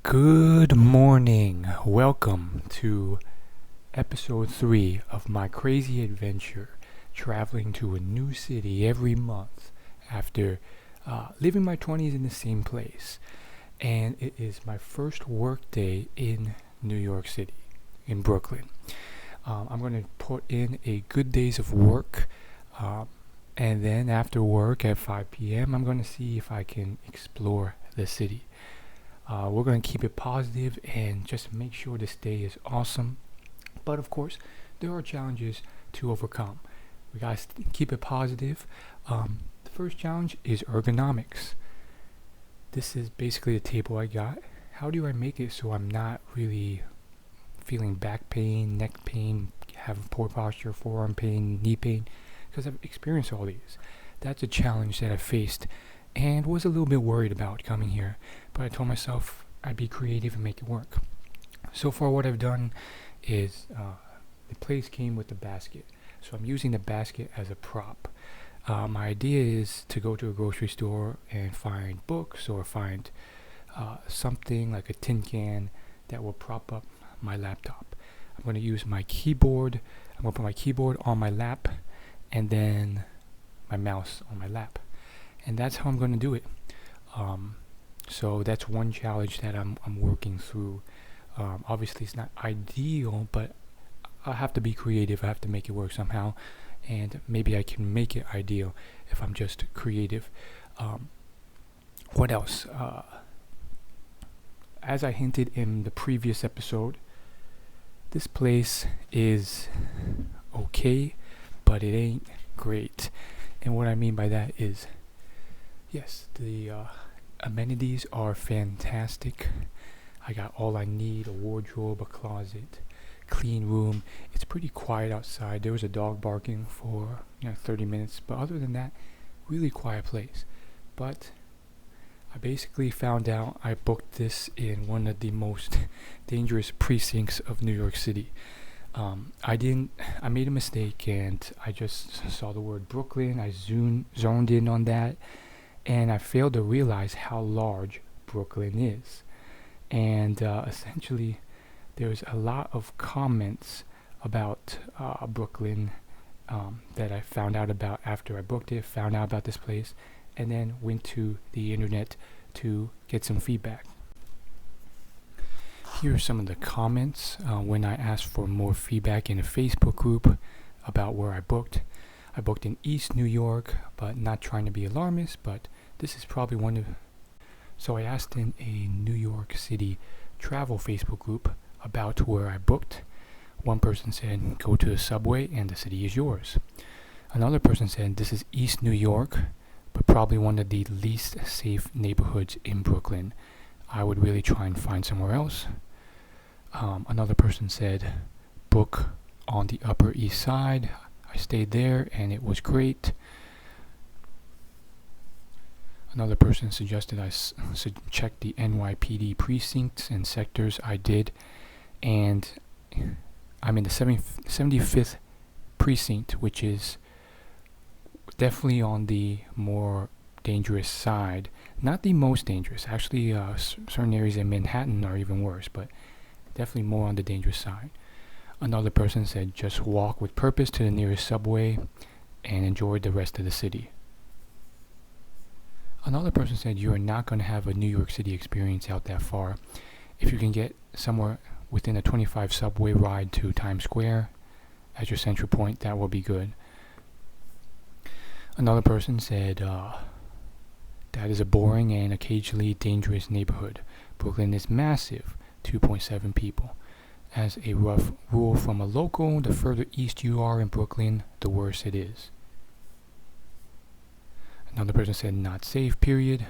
Good morning. Welcome to episode 3 of my crazy adventure traveling to a new city every month after living my 20s in the same place. And it is my first work day in New York City, in Brooklyn. I'm going to put in a good days of work. And then after work at 5 p.m., I'm going to see if I can explore the city. We're going to keep it positive and just make sure this day is awesome. But of course, there are challenges to overcome. We got to keep it positive. The first challenge is ergonomics. This is basically the table I got. How do I make it so I'm not really feeling back pain, neck pain, having poor posture, forearm pain, knee pain? Because I've experienced all these. That's a challenge that I faced and was a little bit worried about coming here, but I told myself I'd be creative and make it work. So far what I've done is the place came with a basket, so I'm using the basket as a prop. My idea is to go to a grocery store and find books or find something like a tin can that will prop up my laptop. I'm going to use my keyboard. I'm going to put my keyboard on my lap and then my mouse on my lap. And that's how I'm going to do it. So that's one challenge that I'm working through. Obviously, it's not ideal, but I have to be creative. I have to make it work somehow. And maybe I can make it ideal if I'm just creative. What else? As I hinted in the previous episode, this place is okay, but it ain't great. And what I mean by that is, yes, the amenities are fantastic. I got all I need, a wardrobe, a closet, clean room. It's pretty quiet outside. There was a dog barking for 30 minutes, but other than that, really quiet place. But I basically found out I booked this in one of the most dangerous precincts of New York City. I made a mistake and I just saw the word Brooklyn. I zoned in on that. And I failed to realize how large Brooklyn is. And essentially, there's a lot of comments about Brooklyn that I found out about after I booked it, found out about this place, and then went to the internet to get some feedback. Here are some of the comments when I asked for more feedback in a Facebook group about where I booked. I booked in East New York, but not trying to be alarmist, but this is probably one of... So I asked in a New York City travel Facebook group about where I booked. One person said, go to the subway and the city is yours. Another person said, this is East New York, but probably one of the least safe neighborhoods in Brooklyn. I would really try and find somewhere else. Another person said, book on the Upper East Side. I stayed there and it was great. Another person suggested I check the NYPD precincts and sectors. I did, and I'm in the 75th precinct, which is definitely on the more dangerous side. Not the most dangerous. Actually, certain areas in Manhattan are even worse, but definitely more on the dangerous side. Another person said just walk with purpose to the nearest subway and enjoy the rest of the city. Another person said you are not going to have a New York City experience out that far. If you can get somewhere within a 25 subway ride to Times Square as your central point, that will be good. Another person said that is a boring and occasionally dangerous neighborhood. Brooklyn is massive, 2.7 people. As a rough rule from a local, the further east you are in Brooklyn, the worse it is. Another person said not safe, period.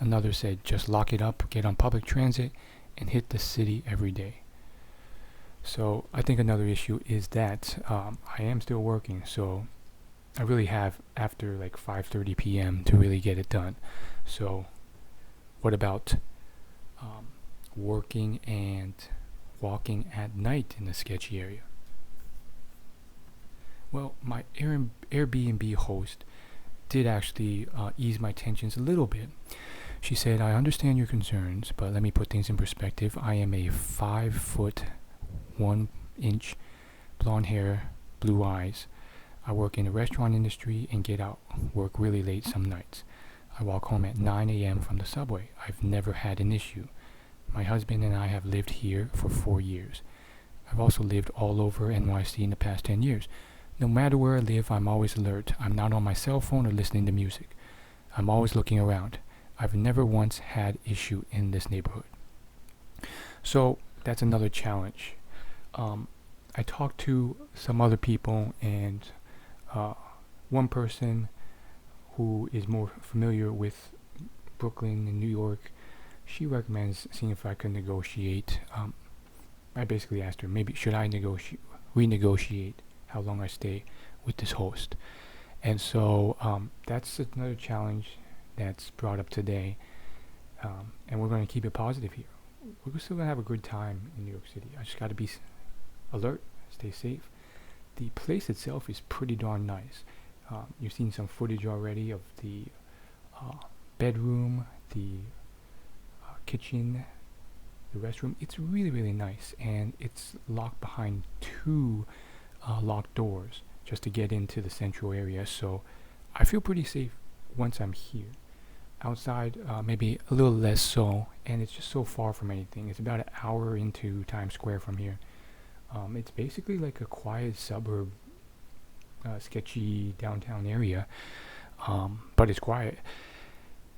Another said just lock it up, get on public transit, and hit the city every day. So I think another issue is that I am still working, so I really have after like 5:30 p.m. to really get it done. So what about working and walking at night in the sketchy area? Well, my Airbnb host did actually ease my tensions a little bit. She said, I understand your concerns, but let me put things in perspective. I am a 5 foot 1 inch, blonde hair, blue eyes. I work in the restaurant industry and get out work really late some nights. I walk home at 9 a.m. from the subway. I've never had an issue. My husband and I have lived here for 4 years. I've also lived all over NYC in the past 10 years. No matter where I live, I'm always alert. I'm not on my cell phone or listening to music. I'm always looking around. I've never once had issue in this neighborhood. So that's another challenge. I talked to some other people, and one person who is more familiar with Brooklyn and New York, she recommends seeing if I can negotiate. I basically asked her, maybe should I renegotiate how long I stay with this host. And so that's another challenge that's brought up today. And we're going to keep it positive here. We're still going to have a good time in New York City. I just got to be alert, stay safe. The place itself is pretty darn nice. You've seen some footage already of the bedroom, the kitchen, the restroom. It's really, really nice, and it's locked behind two locked doors just to get into the central area. So I feel pretty safe once I'm here. Outside, maybe a little less so, and it's just so far from anything. It's about an hour into Times Square from here. It's basically like a quiet suburb, sketchy downtown area, but it's quiet.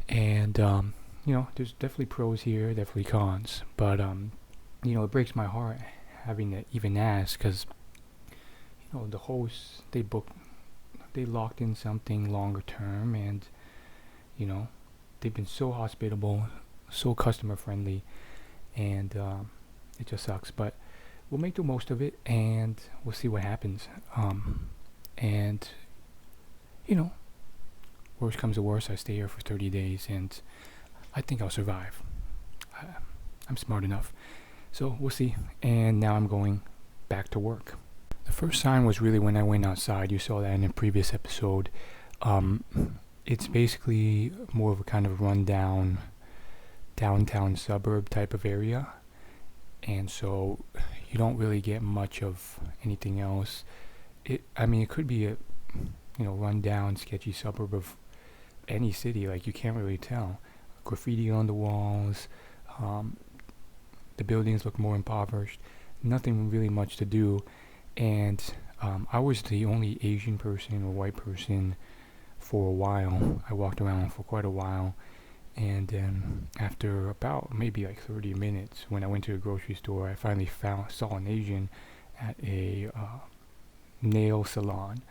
And there's definitely pros here, definitely cons. But it breaks my heart having to even ask, because the hosts, they locked in something longer term, and they've been so hospitable, so customer friendly, and it just sucks. But we'll make the most of it, and we'll see what happens. And worst comes to worst, I stay here for 30 days, and I think I'll survive. I'm smart enough. So we'll see. And now I'm going back to work. The first sign was really when I went outside. You saw that in a previous episode. It's basically more of a kind of rundown downtown suburb type of area. And so you don't really get much of anything else. It could be a rundown, sketchy suburb of any city. Like, you can't really tell. Graffiti on the walls. The buildings look more impoverished. Nothing really much to do. And I was the only Asian person or white person for a while. I walked around for quite a while. And then after about maybe like 30 minutes, when I went to a grocery store, I finally saw an Asian at a nail salon.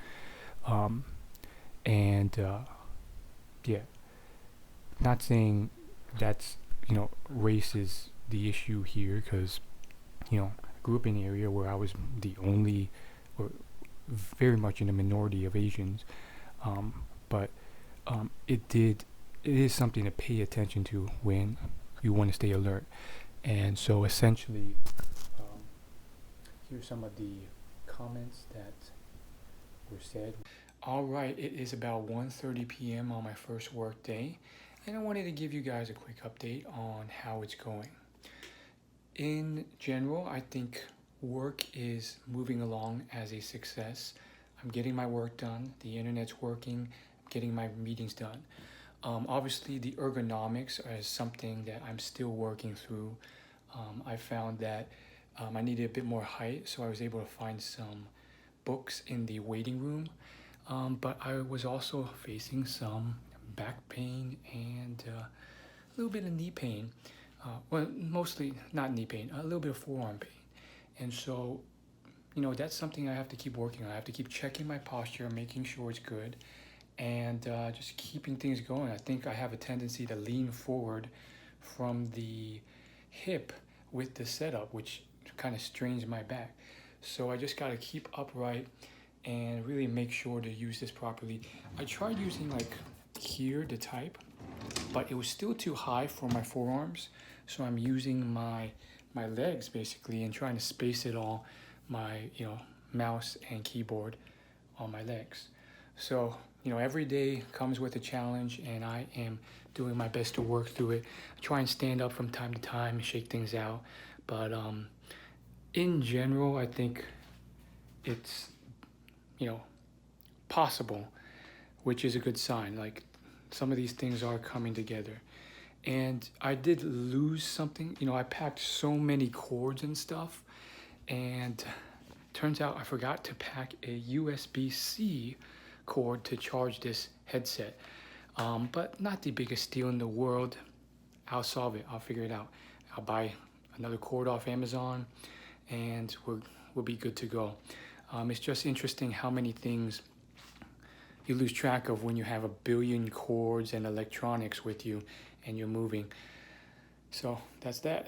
Not saying that's, race is the issue here, because, I grew up in an area where I was the only, or very much in a minority of Asians. But it is something to pay attention to when you want to stay alert. And so essentially, here's some of the comments that were said. All right, it is about 1:30 p.m. on my first work day, and I wanted to give you guys a quick update on how it's going. In general, I think work is moving along as a success. I'm getting my work done, the internet's working, I'm getting my meetings done. Obviously, the ergonomics is something that I'm still working through. I found that I needed a bit more height, so I was able to find some books in the waiting room. But I was also facing some back pain and a little bit of knee pain. Mostly not knee pain, a little bit of forearm pain. And so, that's something I have to keep working on. I have to keep checking my posture, making sure it's good, and just keeping things going. I think I have a tendency to lean forward from the hip with the setup, which kind of strains my back. So I just got to keep upright and really make sure to use this properly. I tried using like here to type, but it was still too high for my forearms. So I'm using my legs basically and trying to space it all, my mouse and keyboard on my legs. So every day comes with a challenge, and I am doing my best to work through it. I try and stand up from time to time and shake things out. But in general, I think it's, possible, which is a good sign. Like, some of these things are coming together. And I did lose something. I packed so many cords and stuff, and turns out I forgot to pack a USB-C cord to charge this headset. But not the biggest deal in the world. I'll solve it. I'll figure it out. I'll buy another cord off Amazon, and we'll be good to go. It's just interesting how many things you lose track of when you have a billion cords and electronics with you and you're moving. So that's that.